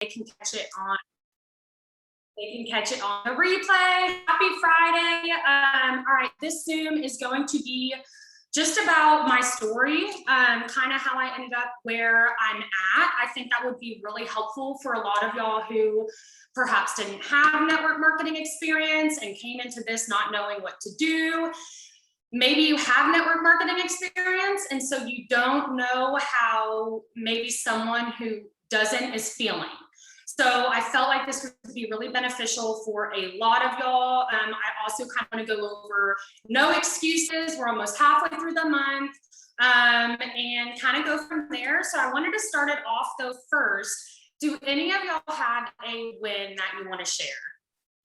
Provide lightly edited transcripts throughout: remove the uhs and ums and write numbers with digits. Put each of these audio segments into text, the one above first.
they can catch it on the replay. Happy Friday. All right, this Zoom is going to be just about my story, kind of how I ended up where I'm at. I think that would be really helpful for a lot of y'all who perhaps didn't have network marketing experience and came into this not knowing what to do. Maybe you have network marketing experience, and so you don't know how maybe someone who doesn't is feeling. So I felt like this would be really beneficial for a lot of y'all. I also kind of want to go over no excuses. We're almost halfway through the month, and kind of go from there. So I wanted to start it off though first. Do any of y'all have a win that you want to share?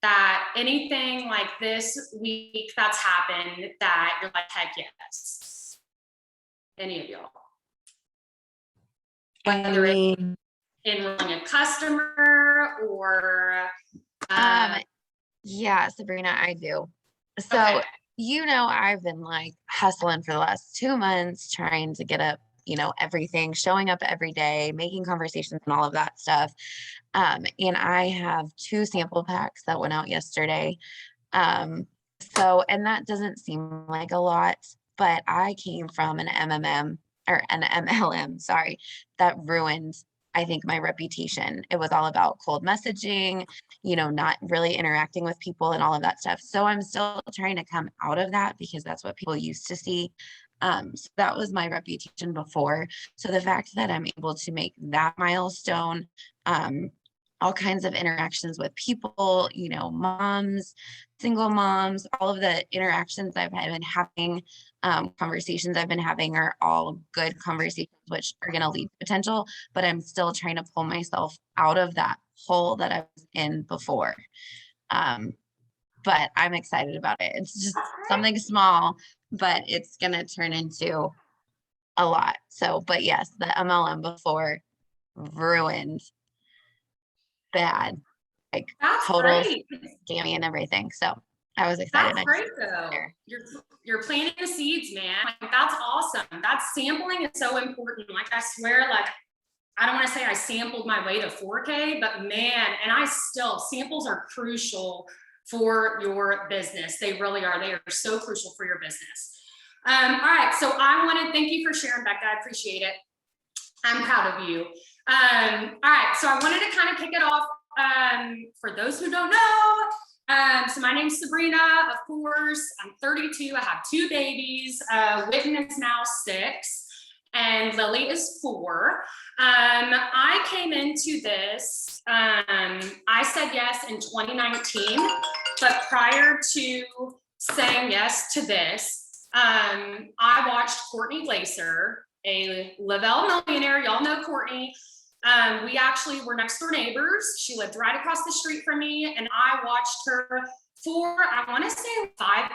That anything like this week that's happened that you're like, heck yes? Any of y'all? Whether it's enrolling a customer or yeah, Sabrina, I do. So okay. I've been like hustling for the last 2 months trying to get up, everything, showing up every day, making conversations and all of that stuff. And I have 2 sample packs that went out yesterday. And that doesn't seem like a lot, but I came from an MLM, sorry, that ruined, I think, my reputation. It was all about cold messaging, not really interacting with people and all of that stuff. So I'm still trying to come out of that because that's what people used to see. So that was my reputation before. So the fact that I'm able to make that milestone, all kinds of interactions with people, moms, single moms, all of the interactions I've been having, conversations I've been having are all good conversations, which are going to lead to potential, but I'm still trying to pull myself out of that hole that I was in before. But I'm excited about it. It's just something small, but it's going to turn into a lot. So, but yes, the MLM before ruined bad, like that's total great. scammy and everything. So I was excited. That's great though. You're planting the seeds, man. Like, that's awesome. That sampling is so important. Like, I swear, like, I don't want to say I sampled my way to 4K, but man, and samples are crucial for your business. They really are. They are so crucial for your business. All right. So I want to thank you for sharing, Becca. I appreciate it. I'm proud of you. All right. So I wanted to kind of kick it off. For those who don't know, so my name's Sabrina, of course. I'm 32. I have 2 babies. Whitney is now 6. And Lily is 4. I came into this, I said yes in 2019, but prior to saying yes to this, I watched Courtney Glaser, a Lavelle millionaire. Y'all know Courtney. We actually were next door neighbors. She lived right across the street from me, and I watched her for, I want to say 5+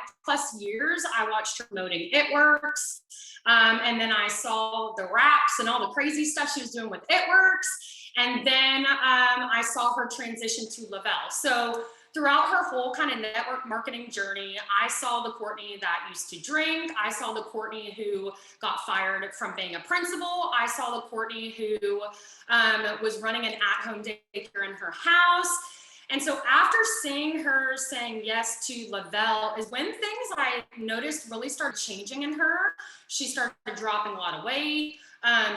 years. I watched her promoting It Works. And then I saw the raps and all the crazy stuff she was doing with It Works. And then I saw her transition to Lavelle. So throughout her whole kind of network marketing journey, I saw the Courtney that used to drink. I saw the Courtney who got fired from being a principal. I saw the Courtney who was running an at-home daycare in her house. And so after seeing her saying yes to Lavelle is when things I noticed really started changing in her. She started dropping a lot of weight.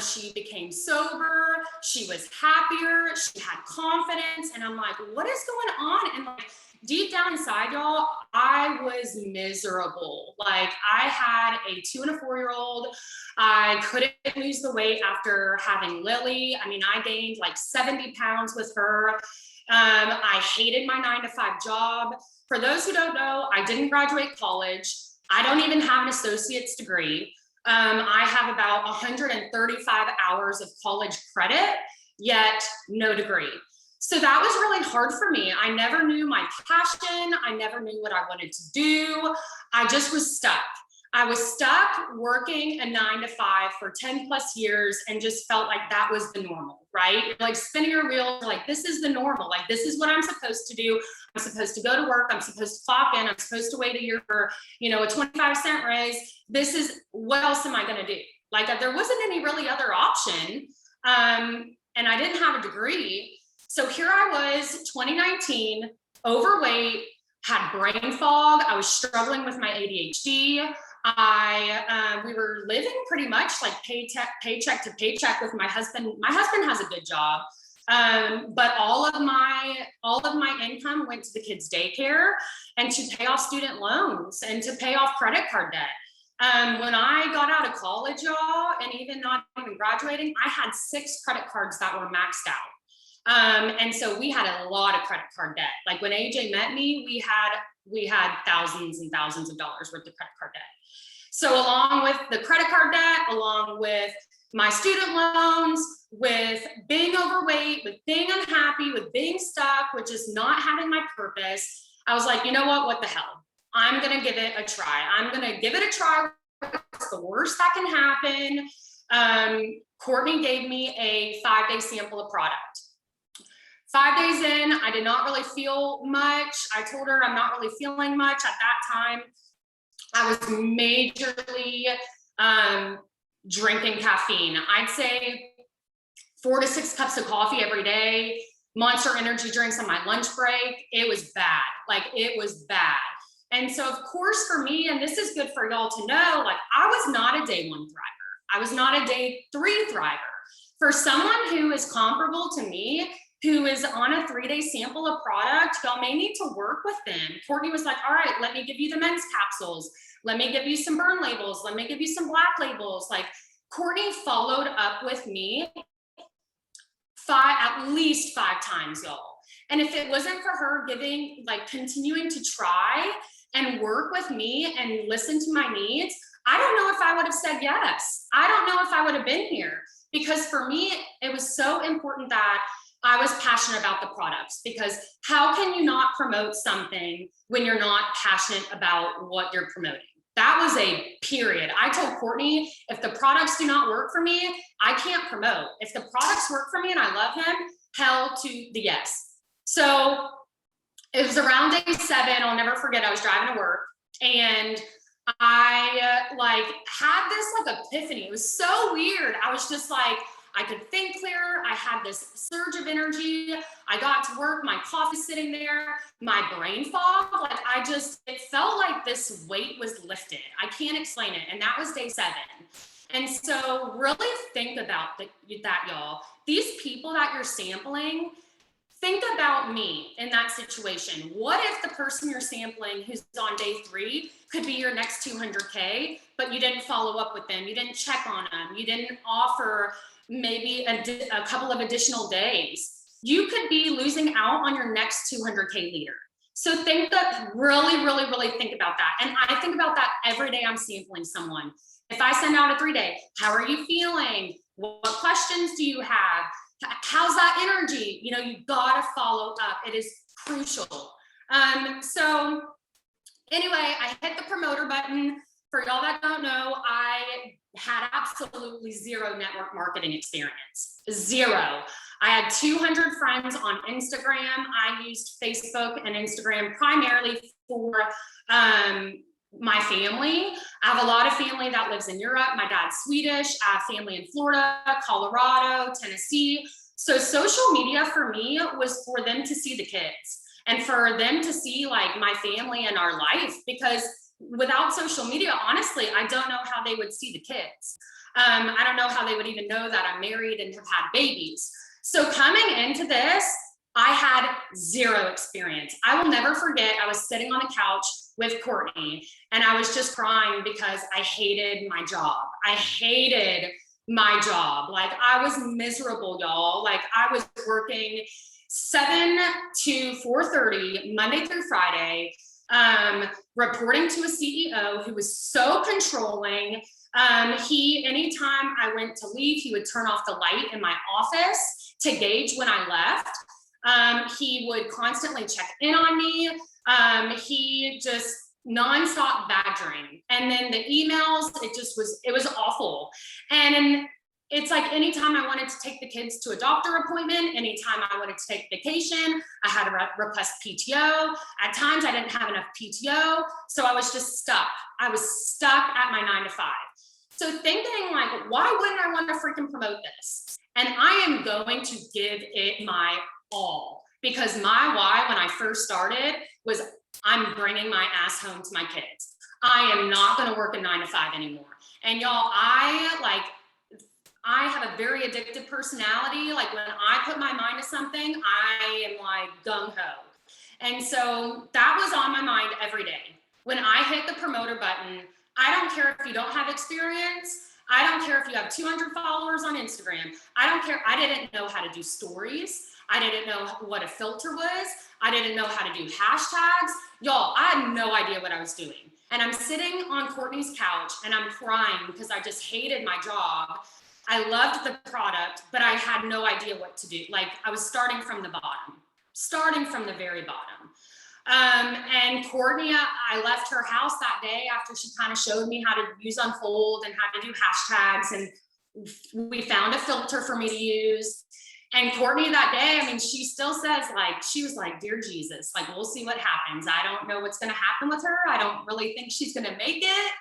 She became sober. She was happier. She had confidence. And I'm like, what is going on? And like deep down inside, y'all, I was miserable. Like, I had a 2 and a 4-year-old. I couldn't lose the weight after having Lily. I mean, I gained like 70 pounds with her. I hated my 9-to-5 job. For those who don't know, I didn't graduate college. I don't even have an associate's degree. I have about 135 hours of college credit, yet no degree. So that was really hard for me. I never knew my passion. I never knew what I wanted to do. I just was stuck. I was stuck working a 9-to-5 for 10+ years and just felt like that was the normal, right? You're like spinning your wheels, like this is the normal. Like this is what I'm supposed to do. I'm supposed to go to work. I'm supposed to clock in. I'm supposed to wait a year for, a 25-cent raise. This is, what else am I going to do? Like there wasn't any really other option. And I didn't have a degree. So here I was, 2019, overweight, had brain fog. I was struggling with my ADHD. We were living pretty much like paycheck to paycheck with my husband. My husband has a good job. But all of my income went to the kids' daycare and to pay off student loans and to pay off credit card debt. When I got out of college, y'all, and even not even graduating, I had 6 credit cards that were maxed out. And so we had a lot of credit card debt. Like when AJ met me, we had thousands and thousands of dollars worth of credit card debt. So along with the credit card debt, along with my student loans, with being overweight, with being unhappy, with being stuck, with just not having my purpose, I was like, you know what the hell? I'm gonna give it a try. I'm gonna give it a try. It's the worst that can happen. Courtney gave me a 5-day sample of product. 5 days in, I did not really feel much. I told her I'm not really feeling much at that time. I was majorly drinking caffeine. I'd say 4 to 6 cups of coffee every day, Monster energy drinks on my lunch break. It was bad. Like it was bad. And so of course for me, and this is good for y'all to know, like I was not a day 1 thriver. I was not a day 3 thriver. For someone who is comparable to me, who is on a 3-day sample of product, y'all may need to work with them. Courtney was like, all right, let me give you the men's capsules. Let me give you some burn labels. Let me give you some black labels. Like Courtney followed up with me at least 5 times, y'all. And if it wasn't for her continuing to try and work with me and listen to my needs, I don't know if I would have said yes. I don't know if I would have been here, because for me, it was so important that I was passionate about the products, because how can you not promote something when you're not passionate about what you're promoting? That was a period. I told Courtney, if the products do not work for me, I can't promote. If the products work for me and I love them, hell to the yes. So it was around day 7. I'll never forget. I was driving to work and I had this epiphany. It was so weird. I was just like, I could think clearer. I had this surge of energy. I got to work, my coffee sitting there, my brain fog. It felt like this weight was lifted. I can't explain it. And that was day 7. And so really think about that, y'all. These people that you're sampling, think about me in that situation. What if the person you're sampling who's on day 3 could be your next 200K, but you didn't follow up with them, you didn't check on them, you didn't offer maybe a couple of additional days? You could be losing out on your next 200K leader. So really think about that. And I think about that every day I'm sampling someone. If I send out a 3-day, how are you feeling? What questions do you have? How's that energy? You gotta follow up. It is crucial. So anyway, I hit the promoter button. For y'all that don't know, I had absolutely 0 network marketing experience. 0. I had 200 friends on Instagram. I used Facebook and Instagram primarily for my family. I have a lot of family that lives in Europe. My dad's Swedish. I have family in Florida, Colorado, Tennessee. So social media for me was for them to see the kids and for them to see my family and our life, because without social media, honestly, I don't know how they would see the kids. I don't know how they would even know that I'm married and have had babies. So coming into this, I had 0 experience. I will never forget, I was sitting on the couch with Courtney and I was just crying because I hated my job. I hated my job. I was miserable, y'all. I was working 7 to 4:30, Monday through Friday, reporting to a CEO who was so controlling. Anytime I went to leave, he would turn off the light in my office to gauge when I left. He would constantly check in on me. He just nonstop badgering. And then the emails, it was awful. And it's like anytime I wanted to take the kids to a doctor appointment, anytime I wanted to take vacation, I had to request PTO. At times I didn't have enough PTO. So I was just stuck. I was stuck at my 9 to 5. So thinking why wouldn't I want to freaking promote this? And I am going to give it my all, because my why when I first started was I'm bringing my ass home to my kids. I am not going to work a 9-to-5 anymore. And y'all, I have a very addictive personality. Like when I put my mind to something, I am like gung ho. And so that was on my mind every day. When I hit the promoter button, I don't care if you don't have experience. I don't care if you have 200 followers on Instagram. I don't care. I didn't know how to do stories. I didn't know what a filter was. I didn't know how to do hashtags. Y'all, I had no idea what I was doing. And I'm sitting on Courtney's couch and I'm crying because I just hated my job. I loved the product, but I had no idea what to do. Like I was starting from the very bottom. And Courtney, I left her house that day after she kind of showed me how to use Unfold and how to do hashtags. And we found a filter for me to use. And Courtney that day, I mean, she still says like, she was like, dear Jesus, like, we'll see what happens. I don't know what's going to happen with her. I don't really think she's going to make it.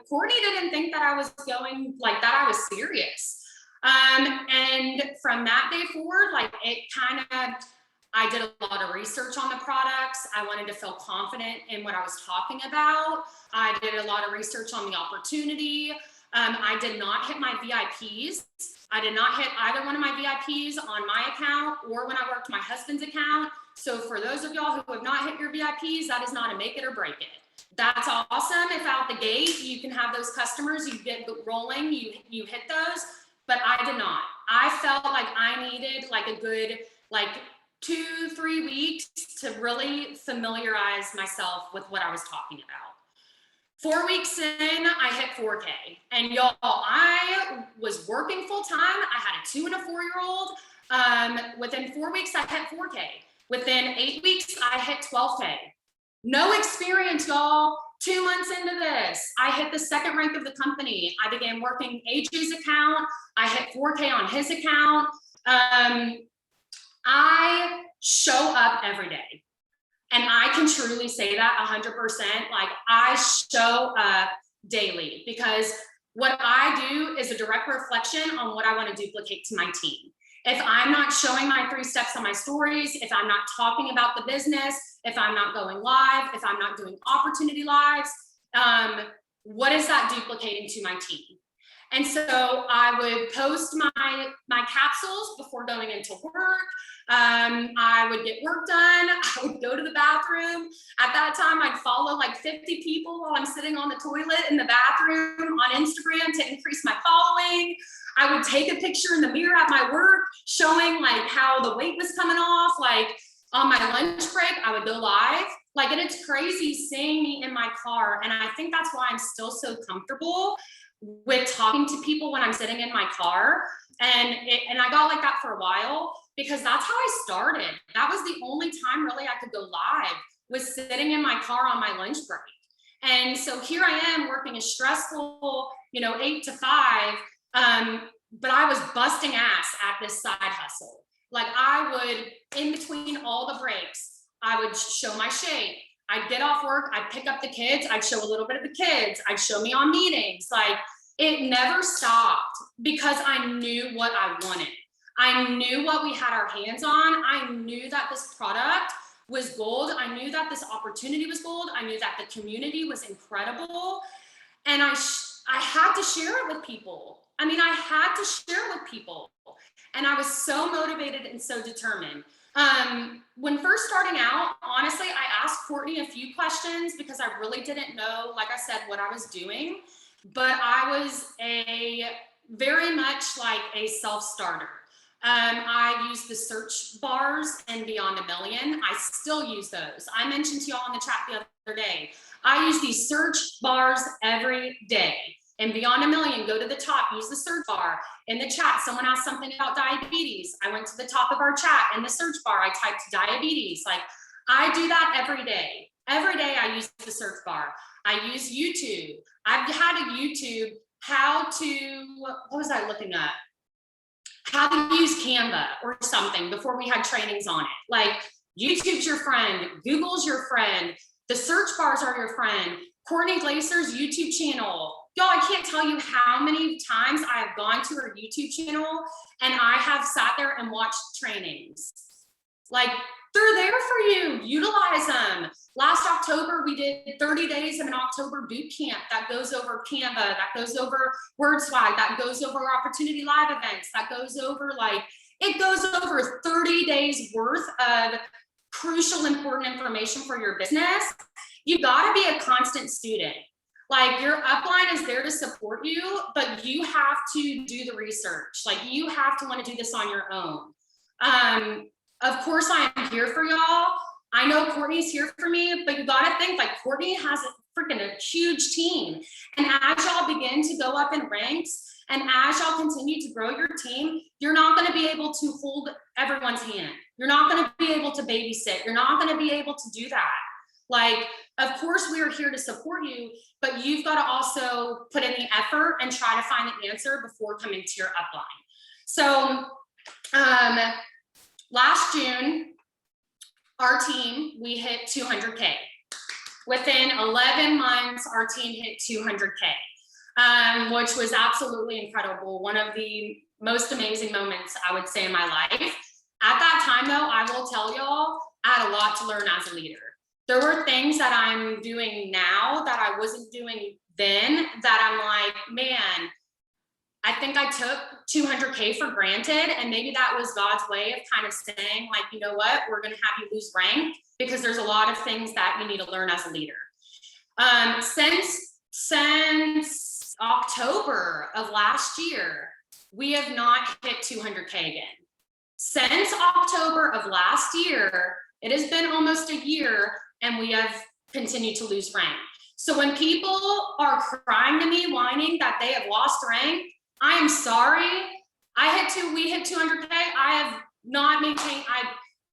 Courtney didn't think that I was going like that. I was serious. And from that day forward, like it kind of, I did a lot of research on the products. I wanted to feel confident in what I was talking about. I did a lot of research on the opportunity. I did not hit my VIPs. I did not hit either one of my VIPs on my account or when I worked my husband's account. So for those of y'all who have not hit your VIPs, that is not a make it or break it. That's awesome. If out the gate, you can have those customers, you get rolling, you hit those, but I did not. I felt like I needed like a good, like 2-3 weeks to really familiarize myself with what I was talking about. 4 weeks in, I hit 4K. And y'all, I was working full time. I had a 2 and a 4-year-old. Within 4 weeks, I hit 4K. Within 8 weeks, I hit 12K. No experience, y'all. 2 months into this, I hit the second rank of the company. I began working AJ's account. I hit 4K on his account. I show up every day. And I can truly say that 100%. Like I show up daily because what I do is a direct reflection on what I want to duplicate to my team. If I'm not showing my 3 steps on my stories, if I'm not talking about the business, if I'm not going live, if I'm not doing opportunity lives, what is that duplicating to my team? And so I would post my capsules before going into work. I would get work done. I would go to the bathroom. At that time, I'd follow like 50 people while I'm sitting on the toilet in the bathroom on Instagram to increase my following. I would take a picture in the mirror at my work showing like how the weight was coming off. Like on my lunch break, I would go live. Like, and it's crazy seeing me in my car. And I think that's why I'm still so comfortable with talking to people when I'm sitting in my car. And I got like that for a while because that's how I started. That was the only time really I could go live, was sitting in my car on my lunch break. And so here I am working a stressful, 8 to 5. But I was busting ass at this side hustle. Like I would, in between all the breaks, I would show my shape. I'd get off work, I'd pick up the kids, I'd show a little bit of the kids, I'd show me on meetings. Like it never stopped because I knew what I wanted. I knew what we had our hands on. I knew that this product was gold. I knew that this opportunity was gold. I knew that the community was incredible. And I had to share it with people. I mean, I had to share it with people. And I was so motivated and so determined. When first starting out, honestly, I asked Courtney a few questions because I really didn't know, like I said, what I was doing. But I was very much like a self-starter. I used the search bars in Beyond a Million. I still use those. I mentioned to y'all in the chat the other day, I use these search bars every day. And Beyond a Million, go to the top, use the search bar. In the chat, someone asked something about diabetes. I went to the top of our chat. In the search bar, I typed diabetes. Like, I do that every day. Every day I use the search bar. I use YouTube. I've had a YouTube, what was I looking at? How to use Canva or something before we had trainings on it. Like, YouTube's your friend. Google's your friend. The search bars are your friend. Courtney Glaser's YouTube channel. Y'all, I can't tell you how many times I have gone to her YouTube channel and I have sat there and watched trainings. Like, they're there for you. Utilize them. Last October, we did 30 days of an October boot camp that goes over Canva, that goes over WordSwag, that goes over Opportunity Live events, that goes over it goes over 30 days worth of crucial, important information for your business. You got to be a constant student. Like, your upline is there to support you, but you have to do the research. Like, you have to want to do this on your own. Of course, I am here for y'all. I know Courtney's here for me, but you got to think, like, Courtney has a huge team. And as y'all begin to go up in ranks, and as y'all continue to grow your team, you're not going to be able to hold everyone's hand. You're not going to be able to babysit. You're not going to be able to do that. Like, of course, we are here to support you, but you've got to also put in the effort and try to find the answer before coming to your upline. So last June, our team, we hit 200K. Within 11 months, our team hit 200K, which was absolutely incredible. One of the most amazing moments, I would say, in my life. At that time, though, I will tell y'all, I had a lot to learn as a leader. There were things that I'm doing now that I wasn't doing then, that I'm like, man, I think I took 200K for granted. And maybe that was God's way of kind of saying, like, you know what, we're going to have you lose rank because there's a lot of things that you need to learn as a leader. Since October of last year, we have not hit 200K again. Since October of last year, it has been almost a year, and we have continued to lose rank. So when people are crying to me, whining that they have lost rank, I am sorry. We hit 200K. I have not maintained. I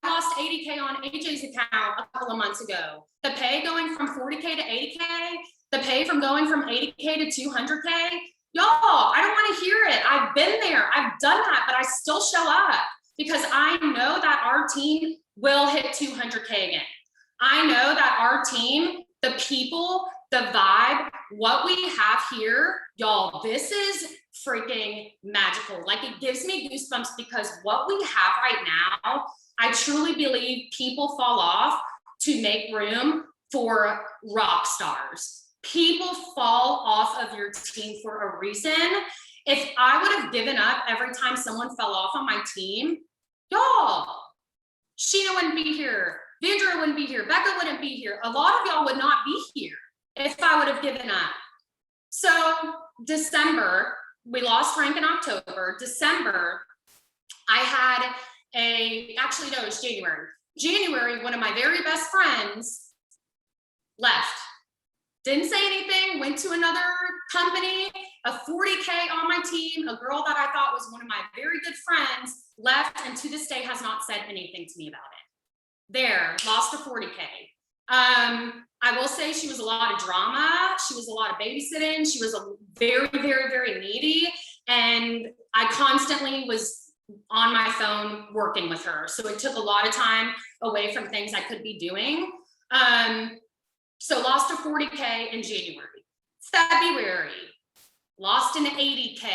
lost 80K on AJ's account a couple of months ago. The pay going from 40K to 80K, the pay from going from 80K to 200K. Y'all, I don't want to hear it. I've been there. I've done that, but I still show up because I know that our team will hit 200K again. I know that our team, the people, the vibe, what we have here, y'all, this is freaking magical. Like, it gives me goosebumps because what we have right now, I truly believe people fall off to make room for rock stars. People fall off of your team for a reason. If I would have given up every time someone fell off on my team, y'all, Sheena wouldn't be here. Vandra wouldn't be here. Becca wouldn't be here. A lot of y'all would not be here if I would have given up. So December, we lost rank in October. December, I had actually, no, it was January. January, one of my very best friends left. Didn't say anything, went to another company, a 40K on my team, a girl that I thought was one of my very good friends left, and to this day has not said anything to me about it. There, lost a 40K. I will say she was a lot of drama. She was a lot of babysitting. She was a very, very, very needy. And I constantly was on my phone working with her. So it took a lot of time away from things I could be doing. So lost a 40K in January. February, lost an 80K.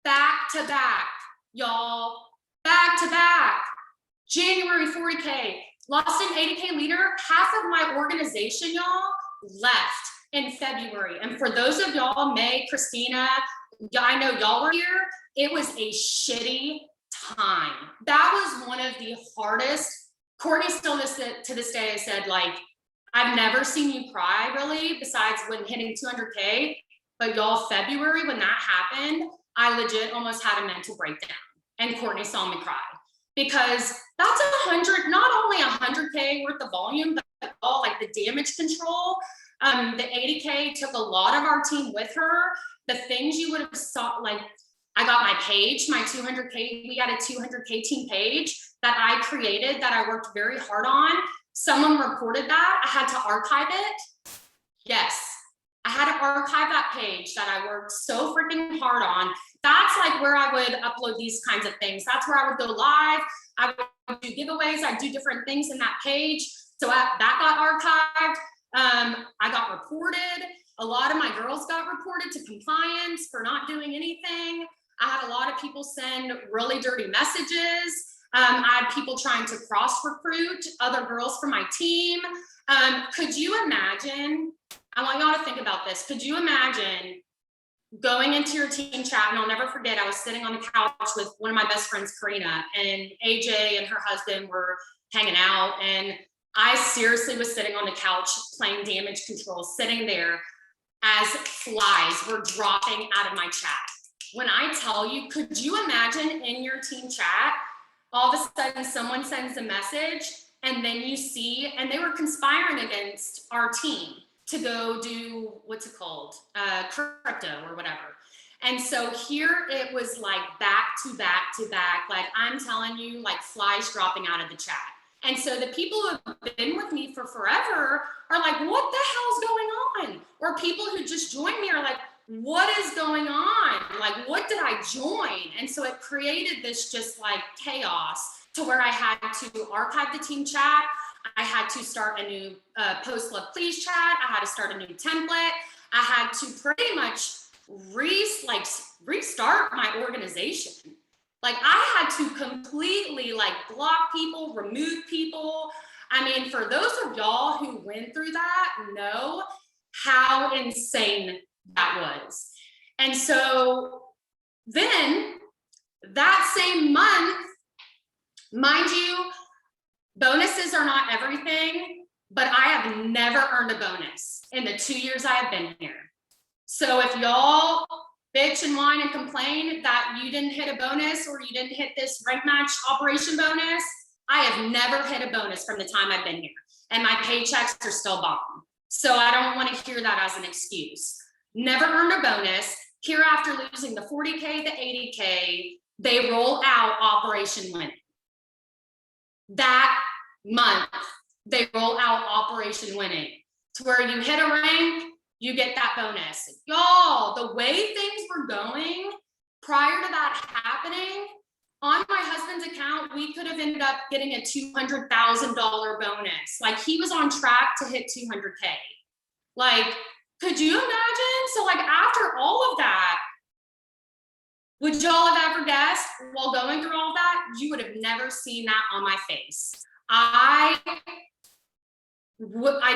Back to back, y'all, back to back. January 40K, lost an 80K leader. Half of my organization, y'all, left in February. And for those of y'all, May, Christina, I know y'all were here. It was a shitty time. That was one of the hardest. Courtney still to this day has said, like, I've never seen you cry really, besides when hitting 200K. But y'all, February, when that happened, I legit almost had a mental breakdown. And Courtney saw me cry. Because that's 100, not only 100K worth of volume, but all like the damage control. The 80K took a lot of our team with her. The things you would have saw, like, I got my page, my 200K, we had a 200K team page that I created that I worked very hard on. Someone reported that. I had to archive it. Yes, I had to archive that page that I worked so freaking hard on. That's like where I would upload these kinds of things. That's where I would go live. I would do giveaways. I'd do different things in that page. So that got archived. I got reported. A lot of my girls got reported to compliance for not doing anything. I had a lot of people send really dirty messages. I had people trying to cross recruit other girls from my team. Could you imagine, I want y'all to think about this. Could you imagine going into your team chat? And I'll never forget, I was sitting on the couch with one of my best friends, Karina, and AJ and her husband were hanging out. And I seriously was sitting on the couch playing damage control, sitting there as flies were dropping out of my chat. When I tell you, could you imagine in your team chat, all of a sudden someone sends a message and then you see, and they were conspiring against our team to go do, what's it called? Crypto or whatever. And so here it was like back to back to back, like I'm telling you, like flies dropping out of the chat. And so the people who have been with me for forever are like, what the hell's going on? Or people who just joined me are like, what is going on? Like, what did I join? And so it created this just like chaos to where I had to archive the team chat. I had to start a new post love please chat. I had to start a new template. I had to pretty much restart my organization. Like I had to completely like block people, remove people. I mean, for those of y'all who went through that, know how insane that was. And so then that same month, mind you, bonuses are not everything, but I have never earned a bonus in the 2 years I have been here. So if y'all bitch and whine and complain that you didn't hit a bonus or you didn't hit this rank match operation bonus, I have never hit a bonus from the time I've been here. And my paychecks are still bomb. So I don't want to hear that as an excuse. Never earned a bonus. Here after losing the 40K, the 80K, they roll out Operation Winning. That month, they roll out Operation Winning to where you hit a rank, you get that bonus. Y'all, the way things were going prior to that happening, on my husband's account, we could have ended up getting a $200,000 bonus. Like he was on track to hit 200K. Like, could you imagine? So like after all of that, would y'all have ever guessed while going through all that, you would have never seen that on my face. I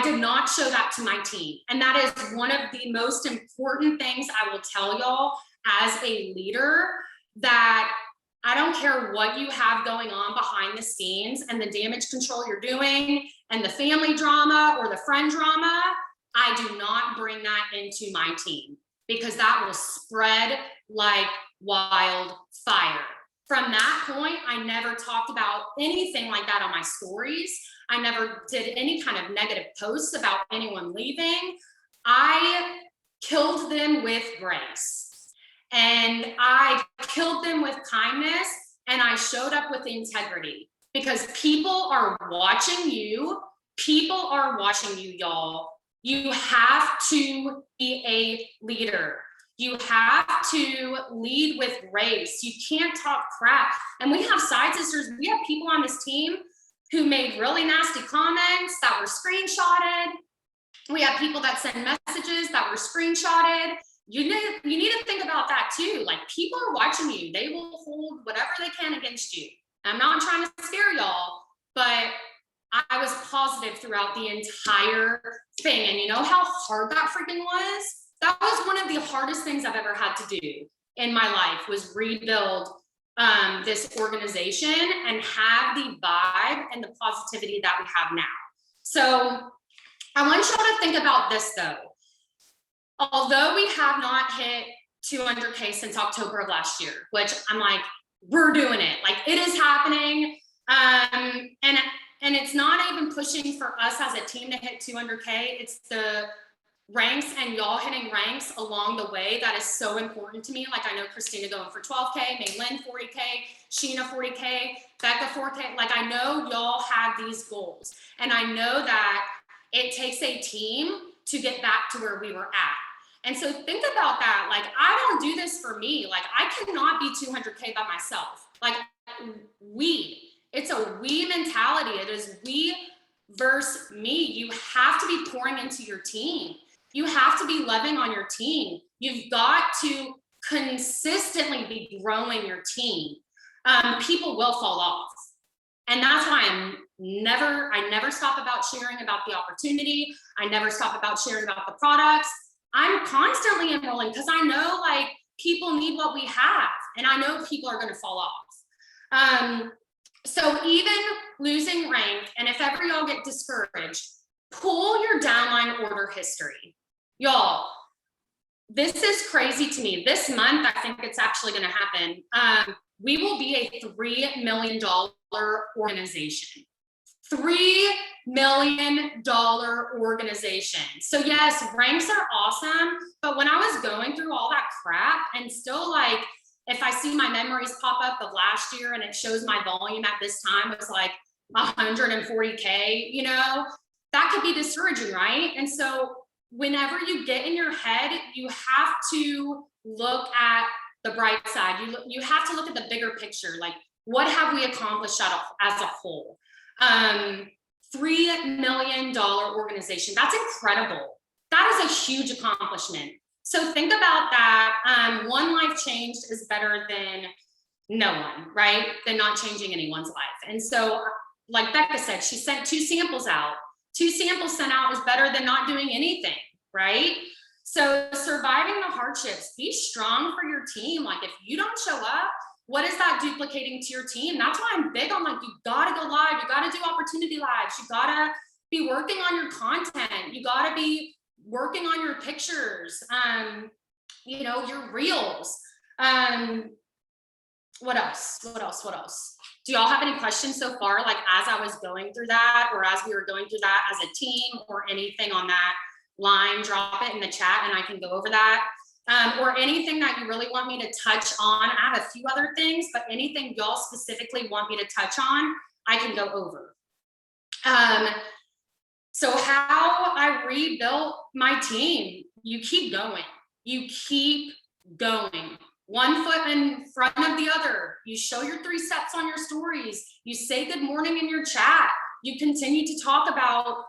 did not show that to my team. And that is one of the most important things I will tell y'all as a leader, that I don't care what you have going on behind the scenes and the damage control you're doing and the family drama or the friend drama, I do not bring that into my team because that will spread like wildfire. From that point, I never talked about anything like that on my stories. I never did any kind of negative posts about anyone leaving. I killed them with grace. And I killed them with kindness, and I showed up with integrity because people are watching you. People are watching you, y'all. You have to be a leader. You have to lead with grace. You can't talk crap. And we have side sisters. We have people on this team who made really nasty comments that were screenshotted. We have people that send messages that were screenshotted. You need to think about that too. Like people are watching you. They will hold whatever they can against you. I'm not trying to scare y'all, but I was positive throughout the entire thing. And you know how hard that freaking was? That was one of the hardest things I've ever had to do in my life, was rebuild this organization and have the vibe and the positivity that we have now. So I want y'all to think about this though. Although we have not hit 200K since October of last year, which I'm like, we're doing it. Like it is happening. And it's not even pushing for us as a team to hit 200K. It's the ranks and y'all hitting ranks along the way that is so important to me. Like I know Christina going for 12K, Maylin 40K, Sheena 40K, Becca 4K. Like I know y'all have these goals. And I know that it takes a team to get back to where we were at. And so think about that. Like, I don't do this for me. Like, I cannot be 200K by myself. Like, it's a we mentality. It is we versus me. You have to be pouring into your team. You have to be loving on your team. You've got to consistently be growing your team. People will fall off. And that's why I never stop about sharing about the opportunity. I never stop about sharing about the products. I'm constantly enrolling because I know like people need what we have, and I know people are going to fall off. So even losing rank, and if ever y'all get discouraged, pull your downline order history. Y'all, this is crazy to me. This month, I think it's actually going to happen. We will be a $3 million organization. $3 million organization. So yes, ranks are awesome, but when I was going through all that crap and still like, if I see my memories pop up of last year and it shows my volume at this time, it was like 140K, you know, that could be discouraging, right? And so whenever you get in your head, you have to look at the bright side. You have to look at the bigger picture. Like, what have we accomplished as a whole? $3 million organization. That's incredible. That is a huge accomplishment. So think about that. One life changed is better than no one, right? Than not changing anyone's life. And so, like Becca said, she sent 2 samples out. 2 samples sent out is better than not doing anything, right? So surviving the hardships, be strong for your team. Like if you don't show up, what is that duplicating to your team? That's why I'm big on like, you gotta go live, you gotta do opportunity lives, you gotta be working on your content, you gotta be working on your pictures, you know, your reels. What else? Do y'all have any questions so far? Like as I was going through that, or as we were going through that as a team, or anything on that line, drop it in the chat and I can go over that. Or anything that you really want me to touch on. I have a few other things, but anything y'all specifically want me to touch on, I can go over. So how I rebuilt my team, you keep going. You keep going. One foot in front of the other. You show your 3 steps on your stories. You say good morning in your chat. You continue to talk about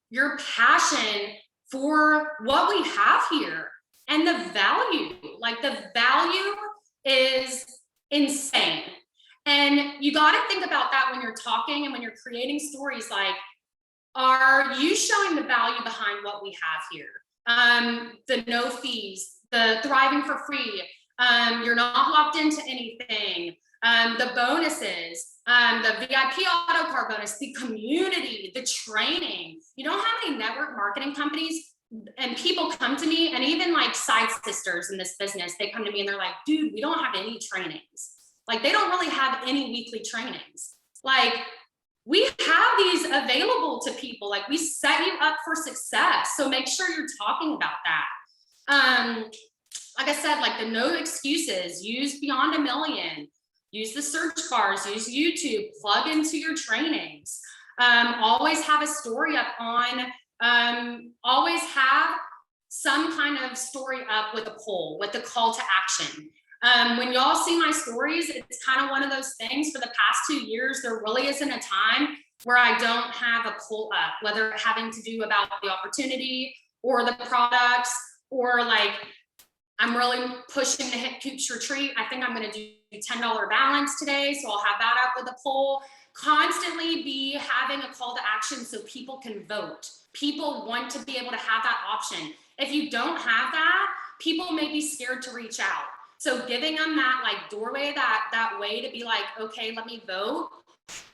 your passion for what we have here and the value. Like the value is insane. And you got to think about that when you're talking and when you're creating stories. Like, are you showing the value behind what we have here? The no fees, the thriving for free. You're not locked into anything. The bonuses, the VIP auto car bonus, the community, the training. You know how many network marketing companies and people come to me, and even like side sisters in this business, they come to me and they're like, dude, we don't have any trainings. Like they don't really have any weekly trainings. Like we have these available to people. Like we set you up for success. So make sure you're talking about that. Like I said, like the no excuses, use Beyond a Million, use the search bars, use YouTube, plug into your trainings. Always have a story up on, always have some kind of story up with a poll, with a call to action. When y'all see my stories, it's kind of one of those things. For the past 2 years, there really isn't a time where I don't have a poll up, whether having to do about the opportunity or the products, or like I'm really pushing to hit Coops Retreat. I think I'm going to do $10 balance today, so I'll have that up with a poll. Constantly be having a call to action so people can vote. People want to be able to have that option. If you don't have that, people may be scared to reach out. So giving them that like doorway, that way to be like, okay, let me vote.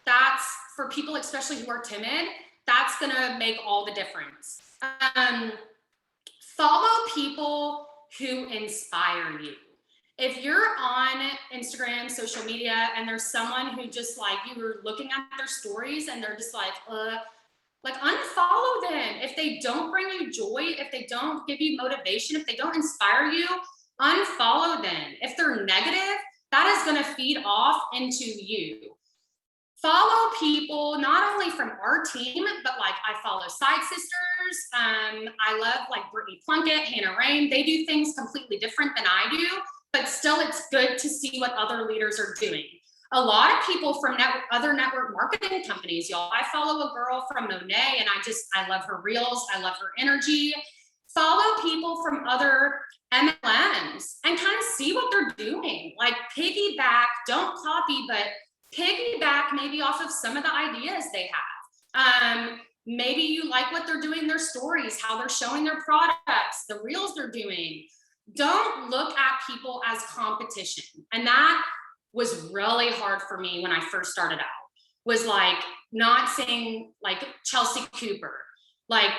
That's for people, especially who are timid, that's going to make all the difference. Follow people who inspire you. If you're on Instagram, social media, and there's someone who just like, you were looking at their stories and they're just like unfollow them. If they don't bring you joy, if they don't give you motivation, if they don't inspire you, unfollow them. If they're negative, that is going to feed off into you. Follow people not only from our team, but like I follow Side Sisters. I love like Brittany Plunkett, Hannah Rain. They do things completely different than I do, but still it's good to see what other leaders are doing. A lot of people from other network marketing companies, y'all. I follow a girl from Monet, and I love her reels. I love her energy. Follow people from other MLMs and kind of see what they're doing. Like piggyback, don't copy, but piggyback maybe off of some of the ideas they have. Maybe you like what they're doing, their stories, how they're showing their products, the reels they're doing. Don't look at people as competition. And that was really hard for me when I first started out, was like not saying like Chelsea Cooper, like,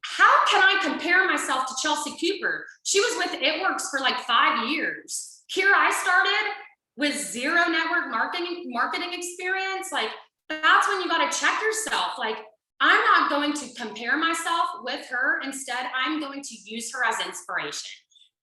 how can I compare myself to Chelsea Cooper? She was with It Works for like 5 years. Here I started with zero network marketing experience. Like, that's when you got to check yourself. Like, I'm not going to compare myself with her. Instead, I'm going to use her as inspiration.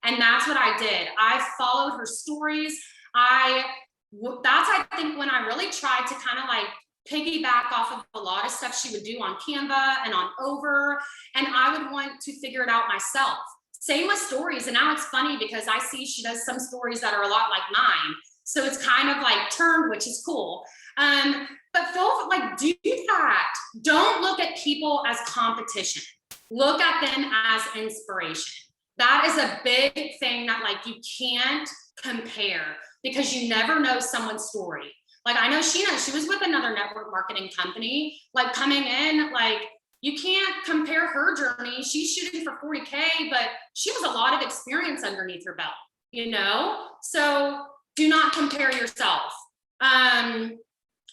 And that's what I did. I followed her stories. That's, I think, when I really tried to kind of like piggyback off of a lot of stuff she would do on Canva and on Over, and I would want to figure it out myself. Same with stories. And now it's funny because I see she does some stories that are a lot like mine. So it's kind of like turned, which is cool. But feel like, do that. Don't look at people as competition. Look at them as inspiration. That is a big thing that like you can't compare, because you never know someone's story. Like I know Sheena, she was with another network marketing company, like coming in, like you can't compare her journey. She's shooting for 40K, but she has a lot of experience underneath her belt, you know? So do not compare yourself.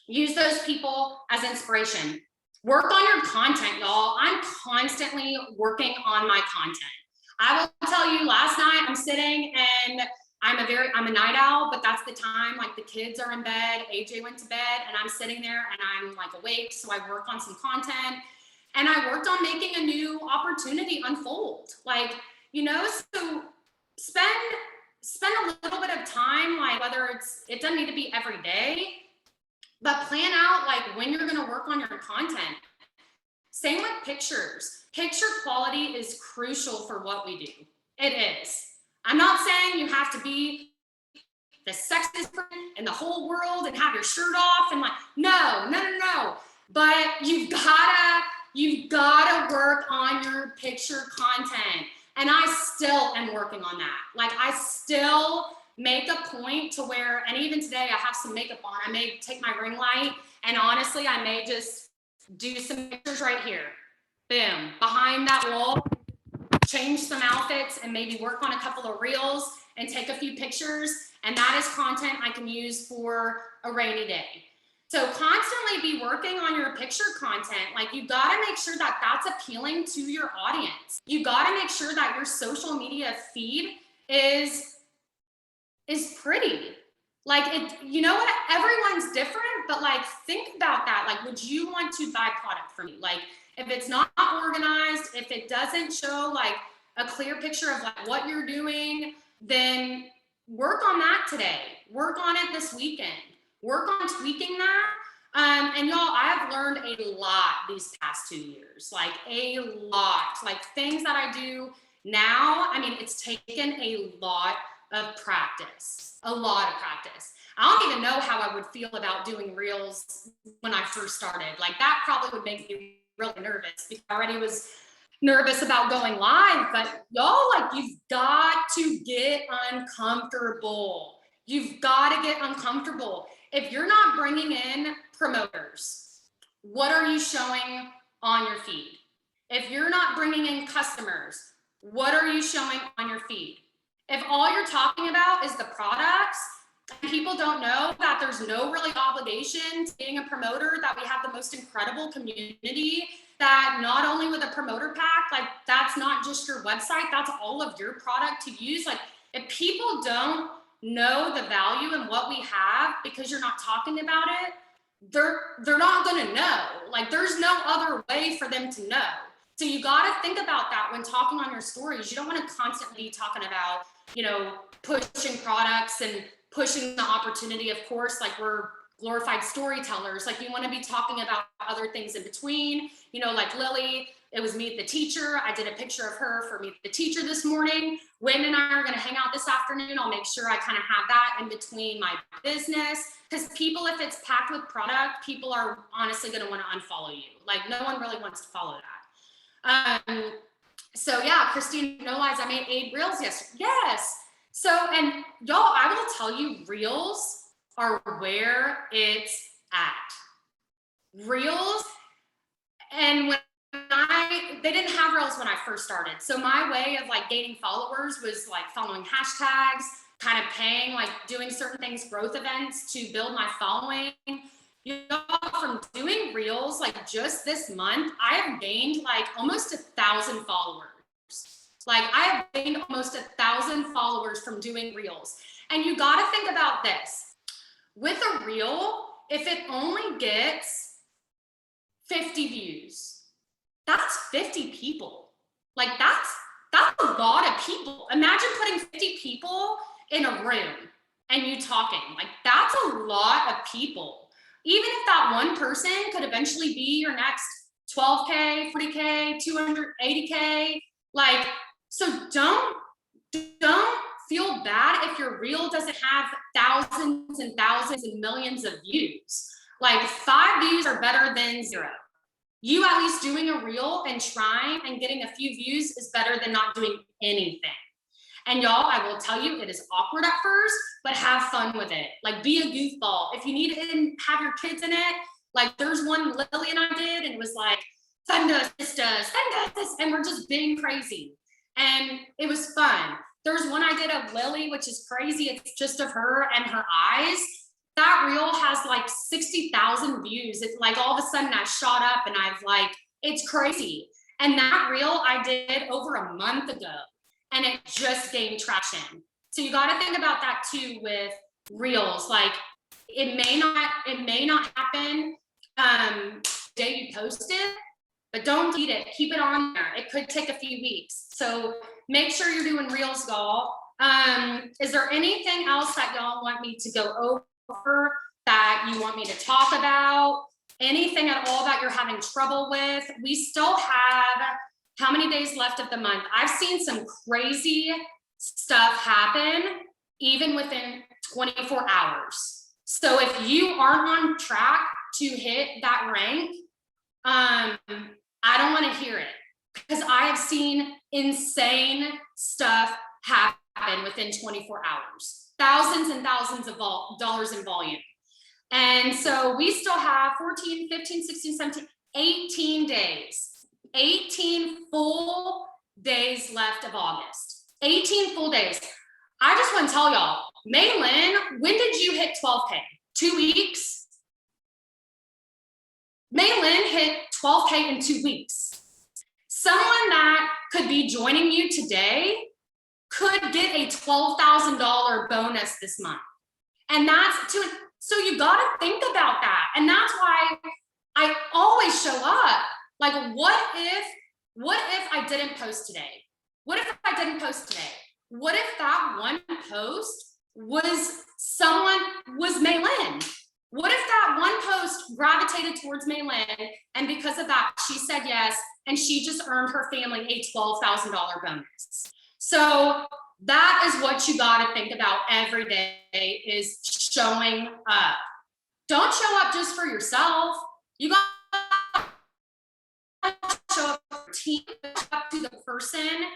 Use those people as inspiration. Work on your content, y'all. I'm constantly working on my content. I will tell you, last night I'm sitting and I'm a night owl, but that's the time, like the kids are in bed, AJ went to bed, and I'm sitting there and I'm like awake. So I work on some content, and I worked on making a new opportunity unfold. Like, you know, so spend a little bit of time, like whether it doesn't need to be every day, but plan out like when you're gonna work on your content. Same with pictures. Picture quality is crucial for what we do. It is. I'm not saying you have to be the sexiest person in the whole world and have your shirt off and like, no. But you've gotta work on your picture content. And I still am working on that. Like I still make a point to where, and even today I have some makeup on. I may take my ring light and honestly, I may just do some pictures right here. Boom, behind that wall, change some outfits and maybe work on a couple of reels and take a few pictures. And that is content I can use for a rainy day. So constantly be working on your picture content. Like you gotta make sure that that's appealing to your audience. You gotta make sure that your social media feed is pretty. Like it, you know what? Everyone's different, but like think about that. Like, would you want to buy product from me? Like, if it's not organized, if it doesn't show like a clear picture of like what you're doing, then work on that today. Work on it this weekend. Work on tweaking that. And y'all, I have learned a lot these past 2 years, like a lot, like things that I do now. I mean, it's taken a lot of practice, a lot of practice. I don't even know how I would feel about doing reels when I first started. Like that probably would make me really nervous because I already was nervous about going live. But y'all, like, you've got to get uncomfortable. You've got to get uncomfortable. If you're not bringing in promoters, what are you showing on your feed? If you're not bringing in customers, what are you showing on your feed? If all you're talking about is the products, and people don't know that there's no really obligation to being a promoter, that we have the most incredible community, that not only with a promoter pack, like that's not just your website, that's all of your product to use. Like if people don't know the value in what we have because you're not talking about it, they're not gonna know. Like there's no other way for them to know. So you got to think about that when talking on your stories. You don't want to constantly be talking about, you know, pushing products and pushing the opportunity. Of course, like we're glorified storytellers. Like you want to be talking about other things in between, you know, like Lily, it was Meet the Teacher. I did a picture of her for Meet the Teacher this morning. Wynn and I are going to hang out this afternoon. I'll make sure I kind of have that in between my business, because people, if it's packed with product, people are honestly going to want to unfollow you. Like no one really wants to follow that. So yeah, Christine, no lies, I made 8 reels yesterday. Yes. So, and y'all, I will tell you, reels are where it's at. Reels, and when they didn't have reels when I first started. So my way of like gaining followers was like following hashtags, kind of paying, like doing certain things, growth events to build my following. You know, from doing reels, like just this month, I have gained like almost 1,000 followers. Like I have gained almost 1,000 followers from doing reels. And you got to think about this. With a reel, if it only gets 50 views, that's 50 people. Like that's a lot of people. Imagine putting 50 people in a room and you talking. Like that's a lot of people. Even if that one person could eventually be your next 12K, 40K, 280K, like, so don't feel bad if your reel doesn't have thousands and thousands and millions of views. Like 5 views are better than 0. You at least doing a reel and trying and getting a few views is better than not doing anything. And y'all, I will tell you, it is awkward at first, but have fun with it. Like be a goofball. If you need to have your kids in it, like there's one Lily and I did, and it was like, send us this, and we're just being crazy. And it was fun. There's one I did of Lily, which is crazy. It's just of her and her eyes. That reel has like 60,000 views. It's like all of a sudden I shot up and I've like, it's crazy. And that reel I did over a month ago and it just gained traction. So you got to think about that too with reels. Like it may not happen the day you post it, but don't eat it. Keep it on there. It could take a few weeks. So make sure you're doing reels, y'all. Is there anything else that y'all want me to go over that you want me to talk about? Anything at all that you're having trouble with? We still have how many days left of the month? I've seen some crazy stuff happen even within 24 hours. So if you aren't on track to hit that rank, I don't want to hear it because I have seen insane stuff happen within 24 hours, thousands and thousands of dollars in volume. And so we still have 14, 15, 16, 17, 18 days, 18 full days left of August, 18 full days. I just want to tell y'all, Maylin, when did you hit 12K? 2 weeks? Maylin hit 12K in 2 weeks. Someone that could be joining you today could get a $12,000 bonus this month. And that's to, so you got to think about that. And that's why I always show up. Like, what if I didn't post today? What if I didn't post today? What if that one post was Maylin? What if that one post gravitated towards Maylin, and because of that, she said yes, and she just earned her family a $12,000 bonus? So that is what you got to think about every day, is showing up. Don't show up just for yourself. You got to show up for your team, show up to the person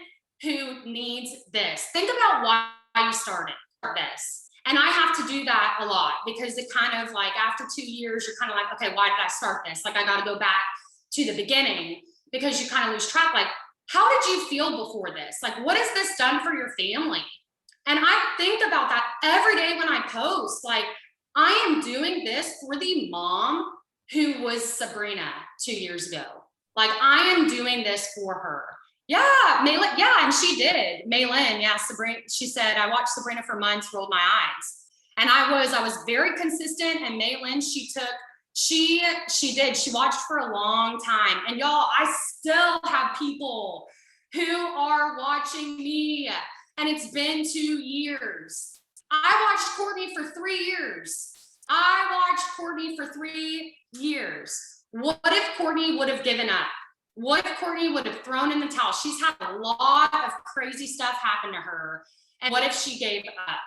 who needs this. Think about why you started this. And I have to do that a lot because it kind of like after 2 years, you're kind of like, okay, why did I start this? Like I got to go back to the beginning because you kind of lose track. Like, how did you feel before this? Like, what has this done for your family? And I think about that every day when I post. Like, I am doing this for the mom who was Sabrina 2 years ago. Like, I am doing this for her. Yeah, Maylin, yeah, and she did. Maylin, yeah, Sabrina, she said, I watched Sabrina for months, rolled my eyes. And I was very consistent, and Maylin, she did. She watched for a long time. And y'all, I still have people who are watching me, and it's been 2 years. I watched Courtney for 3 years. What if Courtney would have given up? What if Courtney would have thrown in the towel? She's had a lot of crazy stuff happen to her. And what if she gave up?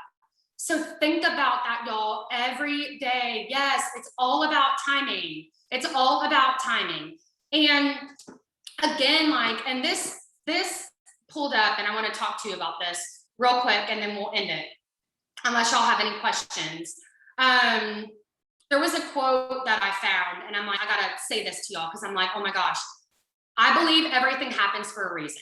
So think about that, y'all, every day. Yes, it's all about timing. It's all about timing. And again, like, and this this pulled up, and I want to talk to you about this real quick, and then we'll end it, unless y'all have any questions. There was a quote that I found, and I'm like, I gotta say this to y'all, because I'm like, oh my gosh, I believe everything happens for a reason.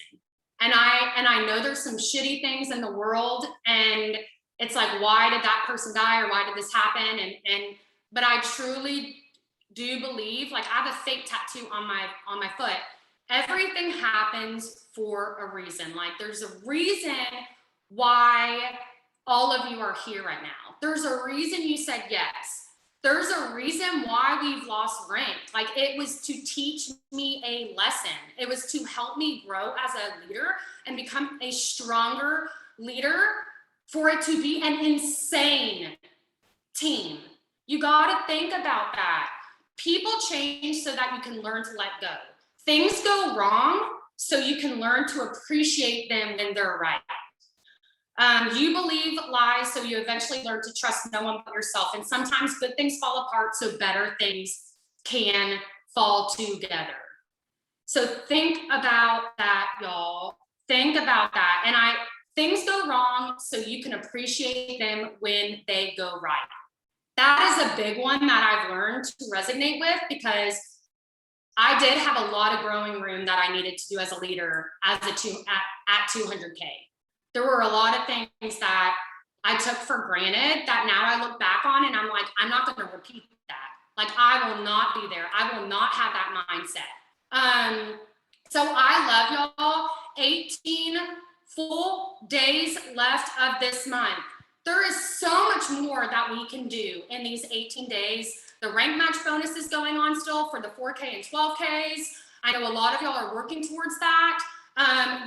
And I know there's some shitty things in the world, and it's like, why did that person die, or why did this happen? But I truly do believe, like, I have a fake tattoo on my foot. Everything happens for a reason. Like, there's a reason why all of you are here right now. There's a reason you said yes. There's a reason why we've lost rank. Like, it was to teach me a lesson. It was to help me grow as a leader and become a stronger leader, for it to be an insane team. You got to think about that. People change so that you can learn to let go. Things go wrong so you can learn to appreciate them when they're right. You believe lies so you eventually learn to trust no one but yourself. And sometimes good things fall apart so better things can fall together. So think about that, y'all. Think about that. And things go wrong so you can appreciate them when they go right. That is a big one that I've learned to resonate with, because I did have a lot of growing room that I needed to do as a leader at 200K. There were a lot of things that I took for granted that now I look back on and I'm like, I'm not going to repeat that. Like, I will not be there. I will not have that mindset. So I love y'all. 18 full days left of this month. There is so much more that we can do in these 18 days. The rank match bonus is going on still for the 4K and 12Ks. I know a lot of y'all are working towards that.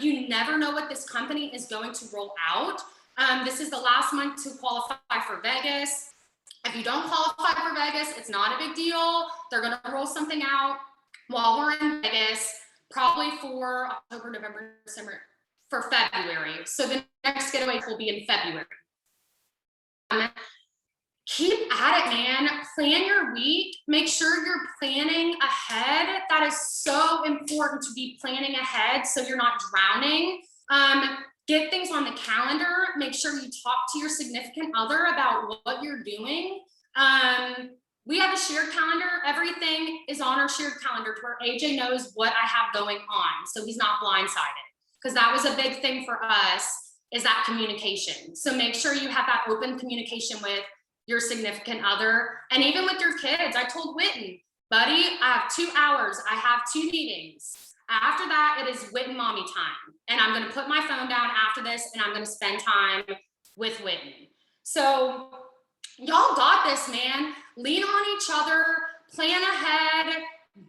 You never know what this company is going to roll out. This is the last month to qualify for Vegas. If you don't qualify for Vegas, it's not a big deal. They're going to roll something out while we're in Vegas, probably for October, November, December, for February. So the next getaway will be in February. Keep at it, man. Plan your week. Make sure you're planning ahead. That is so important, to be planning ahead so you're not drowning. Get things on the calendar. Make sure you talk to your significant other about what you're doing. We have a shared calendar. Everything is on our shared calendar to where AJ knows what I have going on, so he's not blindsided. Because that was a big thing for us, is that communication. So make sure you have that open communication with your significant other, and even with your kids. I told Witten, buddy, I have 2 hours. I have 2 meetings. After that, it is Witten mommy time. And I'm going to put my phone down after this, and I'm going to spend time with Witten. So y'all got this, man. Lean on each other, plan ahead,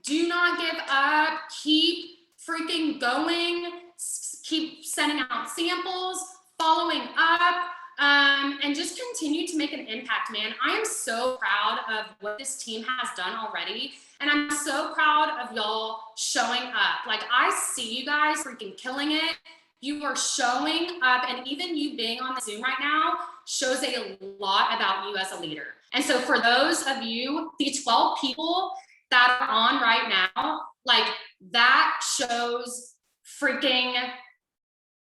do not give up, keep freaking going, keep sending out samples, following up, and just continue to make an impact, man. I am so proud of what this team has done already. And I'm so proud of y'all showing up. Like, I see you guys freaking killing it. You are showing up, and even you being on the Zoom right now shows a lot about you as a leader. And so for those of you, the 12 people that are on right now, like, that shows freaking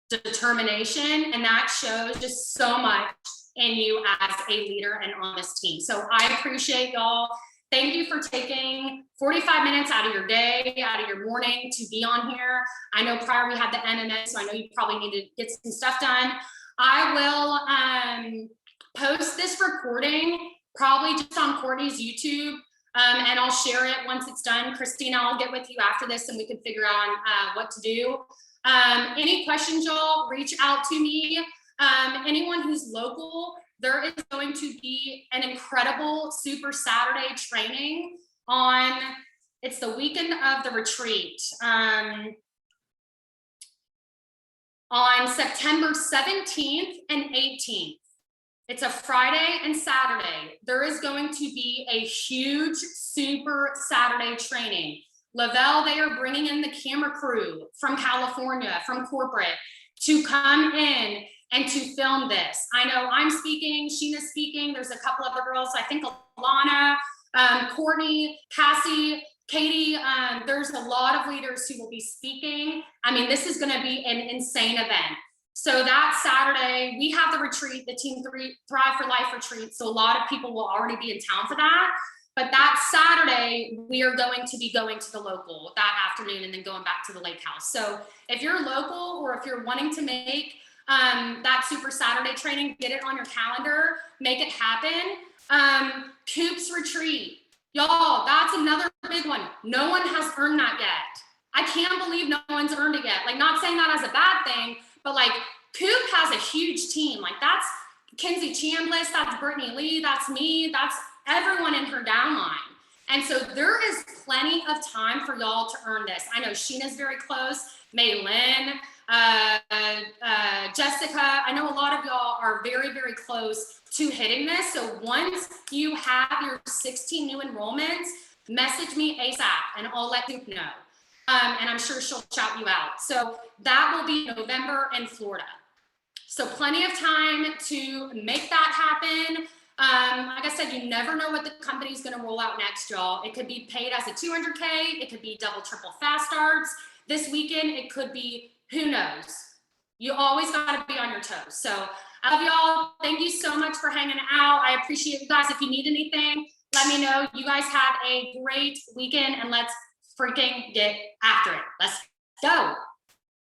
determination, and that shows just so much in you as a leader and on this team. So I appreciate y'all. Thank you for taking 45 minutes out of your day, out of your morning, to be on here. I know prior we had the MMA, so I know you probably need to get some stuff done. I will post this recording probably just on Courtney's YouTube, and I'll share it once it's done. Christina, I'll get with you after this and we can figure out what to do. Any questions, y'all, reach out to me. Anyone who's local, there is going to be an incredible Super Saturday training on, it's the weekend of the retreat, on September 17th and 18th. It's a Friday and Saturday. There is going to be a huge Super Saturday training. Lavelle, they are bringing in the camera crew from California, from corporate, to come in and to film this. I know I'm speaking, Sheena's speaking, there's a couple other girls, I think Alana, Courtney, Cassie, Katie, there's a lot of leaders who will be speaking. I mean, this is going to be an insane event. So that Saturday, we have the retreat, the Team Thrive for Life retreat. So a lot of people will already be in town for that. But that Saturday, we are going to be going to the local that afternoon and then going back to the lake house. So if you're local or if you're wanting to make that Super Saturday training, get it on your calendar, make it happen. Coops retreat. Y'all, that's another big one. No one has earned that yet. I can't believe no one's earned it yet. Like, not saying that as a bad thing, but like Coop has a huge team. Like, that's Kinsey Chambliss, that's Brittany Lee, that's me, that's everyone in her downline. And so there is plenty of time for y'all to earn this. I know Sheena's very close, May Lynn, Jessica. I know a lot of y'all are very, very close to hitting this. So once you have your 16 new enrollments, message me ASAP and I'll let Coop know. And I'm sure she'll shout you out. So that will be November in Florida. So plenty of time to make that happen. Like I said, you never know what the company's going to roll out next, y'all. It could be paid as a 200K. It could be double, triple fast starts. This weekend, it could be, who knows? You always got to be on your toes. So I love y'all. Thank you so much for hanging out. I appreciate you guys. If you need anything, let me know. You guys have a great weekend and let's freaking get after it. Let's go.